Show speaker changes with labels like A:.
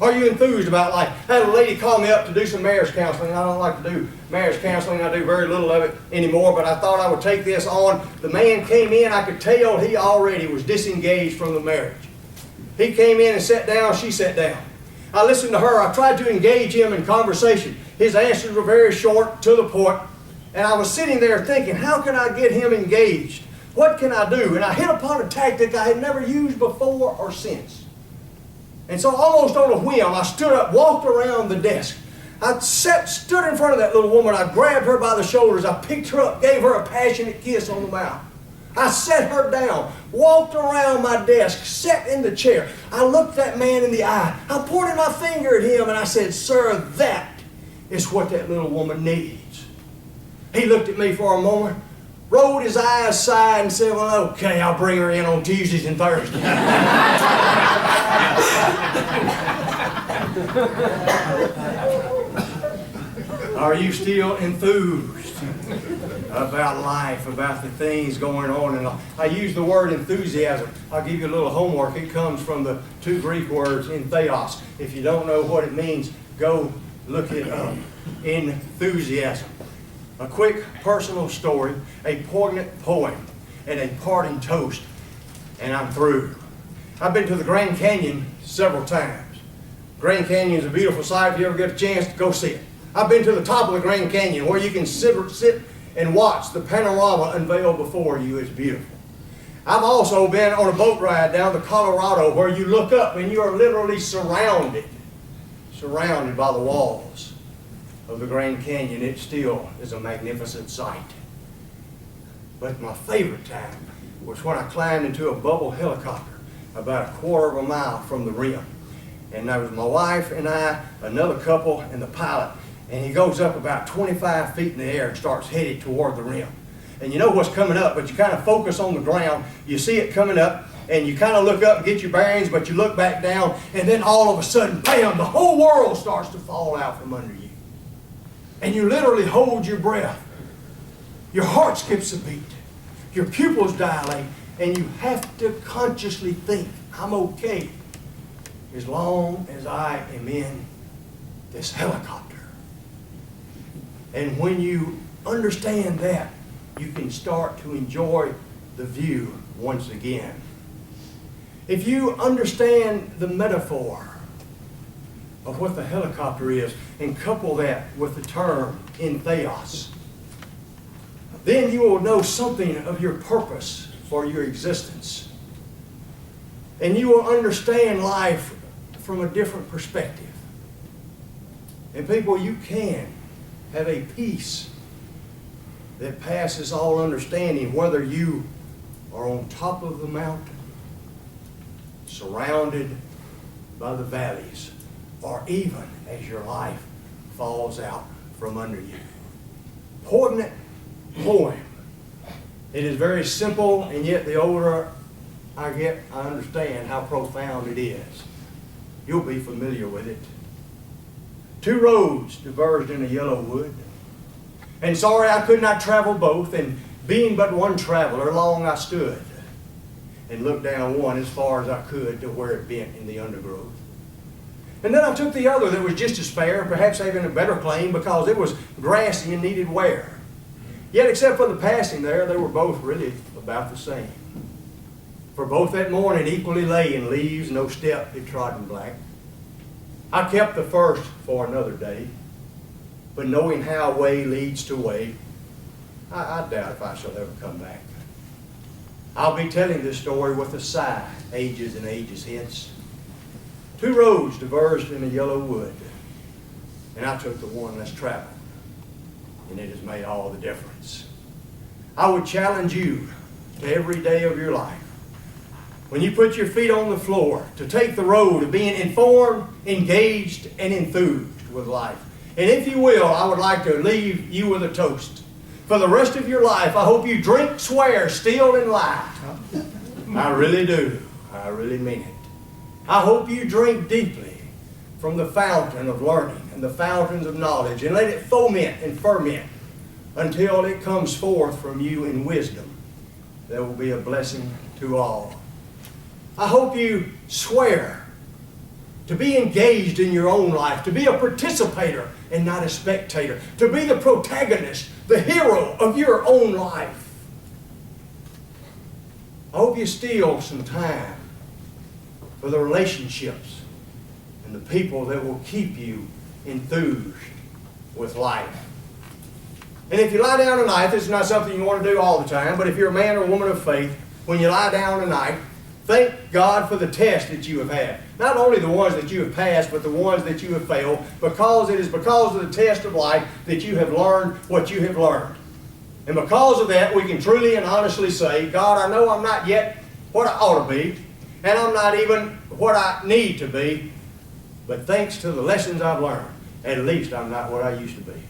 A: Are you enthused about life? I had a lady call me up to do some marriage counseling. I don't like to do marriage counseling. I do very little of it anymore, but I thought I would take this on. The man came in. I could tell he already was disengaged from the marriage. He came in and sat down. She sat down. I listened to her. I tried to engage him in conversation. His answers were very short, to the point. And I was sitting there thinking, how can I get him engaged? What can I do? And I hit upon a tactic I had never used before or since. And so almost on a whim, I stood up, walked around the desk. I stood in front of that little woman. I grabbed her by the shoulders. I picked her up, gave her a passionate kiss on the mouth. I set her down, walked around my desk, sat in the chair. I looked that man in the eye. I pointed my finger at him and I said, "Sir, that is what that little woman needs." He looked at me for a moment, rolled his eyes aside and said, "Well, okay, I'll bring her in on Tuesdays and Thursdays." Are you still enthused about life, about the things going on? And I use the word enthusiasm. I'll give you a little homework. It comes from the two Greek words entheos. If you don't know what it means, go look it up. Enthusiasm. A quick personal story, a poignant poem, and a parting toast, and I'm through. I've been to the Grand Canyon several times. Grand Canyon is a beautiful sight. If you ever get a chance to go see it. I've been to the top of the Grand Canyon where you can sit and watch the panorama unveiled before you. It's beautiful. I've also been on a boat ride down to Colorado where you look up and you are literally surrounded by the walls of the Grand Canyon. It still is a magnificent sight. But my favorite time was when I climbed into a bubble helicopter about a quarter of a mile from the rim. And there was my wife and I, another couple, and the pilot. And he goes up about 25 feet in the air and starts headed toward the rim. And you know what's coming up, but you kind of focus on the ground. You see it coming up, and you kind of look up and get your bearings, but you look back down, and then all of a sudden, bam, the whole world starts to fall out from under you. And you literally hold your breath. Your heart skips a beat. Your pupils dilate, and you have to consciously think, I'm okay as long as I am in this helicopter. And when you understand that, you can start to enjoy the view once again. If you understand the metaphor of what the helicopter is and couple that with the term entheos, then you will know something of your purpose for your existence. And you will understand life from a different perspective. And people, you can have a peace that passes all understanding, whether you are on top of the mountain, surrounded by the valleys, or even as your life falls out from under you. Poignant poem. It is very simple, and yet the older I get, I understand how profound it is. You'll be familiar with it. Two roads diverged in a yellow wood, and sorry I could not travel both, and being but one traveler, long I stood, and looked down one as far as I could to where it bent in the undergrowth. And then I took the other that was just as fair, perhaps even a better claim, because it was grassy and needed wear. Yet except for the passing there, they were both really about the same. For both that morning equally lay in leaves, no step had trodden black. I kept the first for another day, but knowing how way leads to way, I doubt if I shall ever come back. I'll be telling this story with a sigh, ages and ages hence. Two roads diverged in a yellow wood, and I took the one less traveled, and it has made all the difference. I would challenge you to every day of your life, when you put your feet on the floor, to take the road of being informed, engaged, and enthused with life. And if you will, I would like to leave you with a toast. For the rest of your life, I hope you drink, swear, steal, and lie. I really do. I really mean it. I hope you drink deeply from the fountain of learning and the fountains of knowledge, and let it foment and ferment until it comes forth from you in wisdom that will be a blessing to all. I hope you swear to be engaged in your own life, to be a participator and not a spectator, to be the protagonist, the hero of your own life. I hope you steal some time for the relationships and the people that will keep you enthused with life. And if you lie down tonight, this is not something you want to do all the time, but if you're a man or woman of faith, when you lie down tonight, thank God for the tests that you have had. Not only the ones that you have passed, but the ones that you have failed, because it is because of the test of life that you have learned what you have learned. And because of that, we can truly and honestly say, God, I know I'm not yet what I ought to be, and I'm not even what I need to be, but thanks to the lessons I've learned, at least I'm not what I used to be.